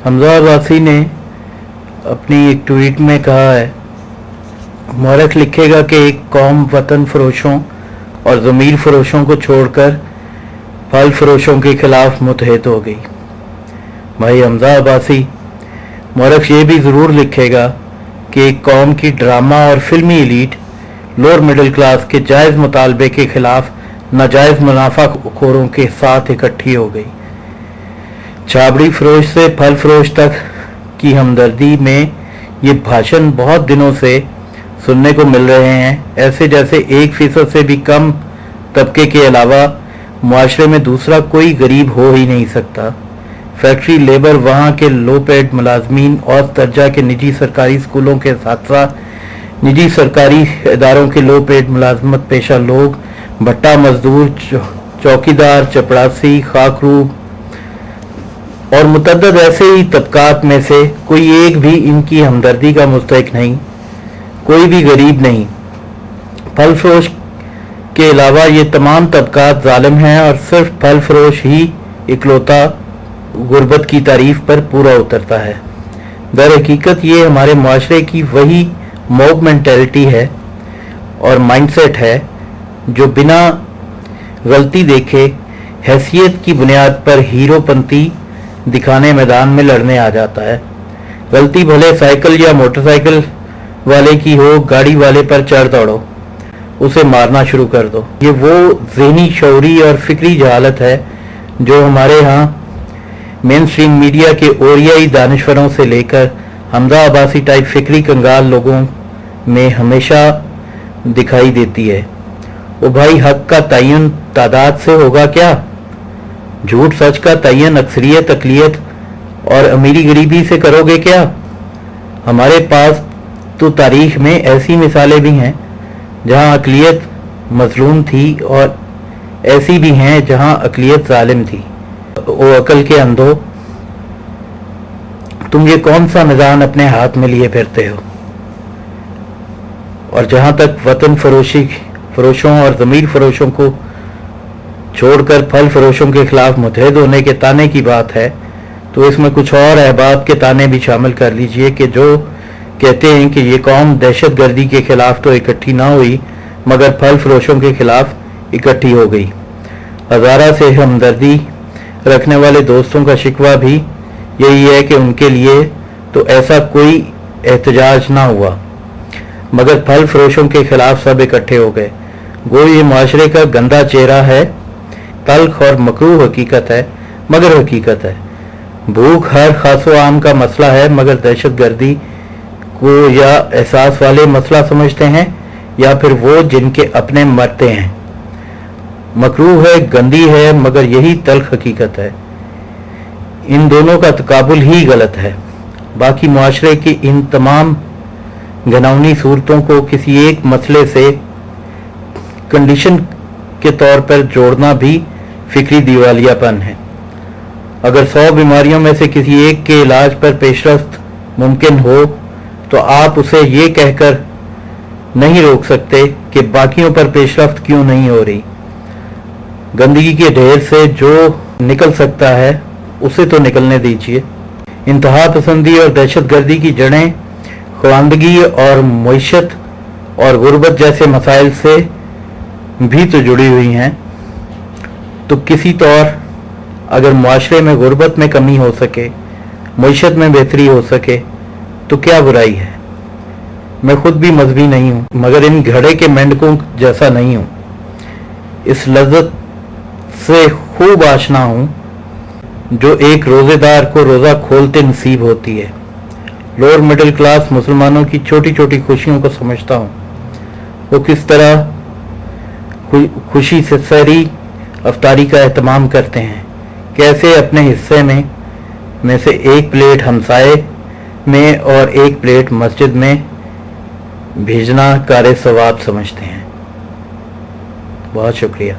हमजा अब्बासी ने अपनी एक ट्वीट में कहा है, मौरख लिखेगा कि एक कौम वतन फरोशों और ज़मीर फरोशों को छोड़कर फल फरोशों के खिलाफ मुतहद हो गई। भाई हमजा अब्बासी, मौरख ये भी ज़रूर लिखेगा कि एक कौम की ड्रामा और फिल्मी एलीट लोअर मिडिल क्लास के जायज़ मुतालबे के खिलाफ नाजायज़ मुनाफा खोरों के साथ इकट्ठी हो गई। छाबड़ी फरोश से फल फरोश तक की हमदर्दी में ये भाषण बहुत दिनों से सुनने को मिल रहे हैं, ऐसे जैसे 1% से भी कम तबके के अलावा मुआशरे में दूसरा कोई गरीब हो ही नहीं सकता। फैक्ट्री लेबर, वहाँ के लो पेड मुलाजमीन और दर्जा के निजी सरकारी स्कूलों के साथ साथ निजी सरकारी इदारों के लो पेड मुलाजमत पेशा लोग, भट्टा मजदूर, चौकीदार, चपड़ासी, खाकरू और मुतअद्दिद ऐसे ही तबकात में से कोई एक भी इनकी हमदर्दी का मुस्तहिक नहीं, कोई भी गरीब नहीं। फल फरोश के अलावा ये तमाम तबकात जालिम हैं और सिर्फ फल फरोश ही इकलौता गुर्बत की तारीफ पर पूरा उतरता है। दर हकीकत ये हमारे मुआशरे की वही मॉब मेंटेलिटी है और माइंडसेट है जो बिना गलती देखे हैसियत की बुनियाद पर हीरोपंती दिखाने मैदान में लड़ने आ जाता है। गलती भले साइकिल या मोटरसाइकिल वाले की हो, गाड़ी वाले पर चढ़ दौड़ो, उसे मारना शुरू कर दो। ये वो ज़हनी, शऊरी और फिक्री जहालत है जो हमारे यहाँ मेन स्ट्रीम मीडिया के ओरियाई दानिश्वरों से लेकर हमजा अब्बासी टाइप फिक्री कंगाल लोगों में हमेशा दिखाई देती है। ओ भाई, हक का तयन तादाद से होगा क्या? झूठ सच का तयन अक्सरियत, अकलियत और अमीरी गरीबी से करोगे क्या? हमारे पास तो तारीख में ऐसी मिसालें भी हैं जहां अकलियत मजलूम थी और ऐसी भी हैं जहां अकलियत जालिम थी। ओ अकल के अंधो, तुम ये कौन सा निजाम अपने हाथ में लिए फिरते हो? और जहां तक वतन फरोशों और ज़मीर फरोशों को छोड़कर फल फरोशों के खिलाफ मुतहद होने के ताने की बात है, तो इसमें कुछ और अहबाब के ताने भी शामिल कर लीजिए कि जो कहते हैं कि ये कौम दहशत गर्दी के खिलाफ तो इकट्ठी ना हुई मगर फल फरोशों के खिलाफ इकट्ठी हो गई। हज़ारा से हमदर्दी रखने वाले दोस्तों का शिकवा भी यही है कि उनके लिए तो ऐसा कोई एहतजाज ना हुआ मगर फल फरोशों के खिलाफ सब इकट्ठे हो गए। गो ये माशरे का गंदा चेहरा है, तल्ख और मकरूह हकीकत है मगर हकीकत है। भूख हर खासो आम का मसला है मगर दहशत गर्दी को या एहसास वाले मसला समझते हैं या फिर वो जिनके अपने मरते हैं। मकरूह है, गंदी है मगर यही तल्ख हकीकत है। इन दोनों का तकाबुल ही गलत है। बाकी मुआशरे की इन तमाम घिनौनी सूरतों को किसी एक मसले से कंडीशन के तौर पर जोड़ना भी फिक्री दिवालियापन है। अगर 100 बीमारियों में से किसी एक के इलाज पर पेशरफ्त मुमकिन हो तो आप उसे ये कहकर नहीं रोक सकते कि बाकियों पर पेशरफ्त क्यों नहीं हो रही। गंदगी के ढेर से जो निकल सकता है उसे तो निकलने दीजिए। इंतहा पसंदी और दहशत गर्दी की जड़ें ख्वानदगी और मईशत और गुर्बत जैसे मसाइल से भी तो जुड़ी हुई हैं। तो किसी तौर अगर मुआशरे में गुर्बत में कमी हो सके, मईशत में बेहतरी हो सके तो क्या बुराई है। मैं खुद भी मजहबी नहीं हूँ मगर इन घड़े के मेंढकों जैसा नहीं हूँ। इस लज्जत से खूब आशना हूँ जो एक रोजेदार को रोज़ा खोलते नसीब होती है। लोअर मिडिल क्लास मुसलमानों की छोटी छोटी खुशियों को समझता हूँ। वो किस तरह खुशी से सहरी अफ्तारी का एहतमाम करते हैं, कैसे अपने हिस्से में से एक प्लेट हमसाए में और एक प्लेट मस्जिद में भेजना कारे सवाब समझते हैं। बहुत शुक्रिया।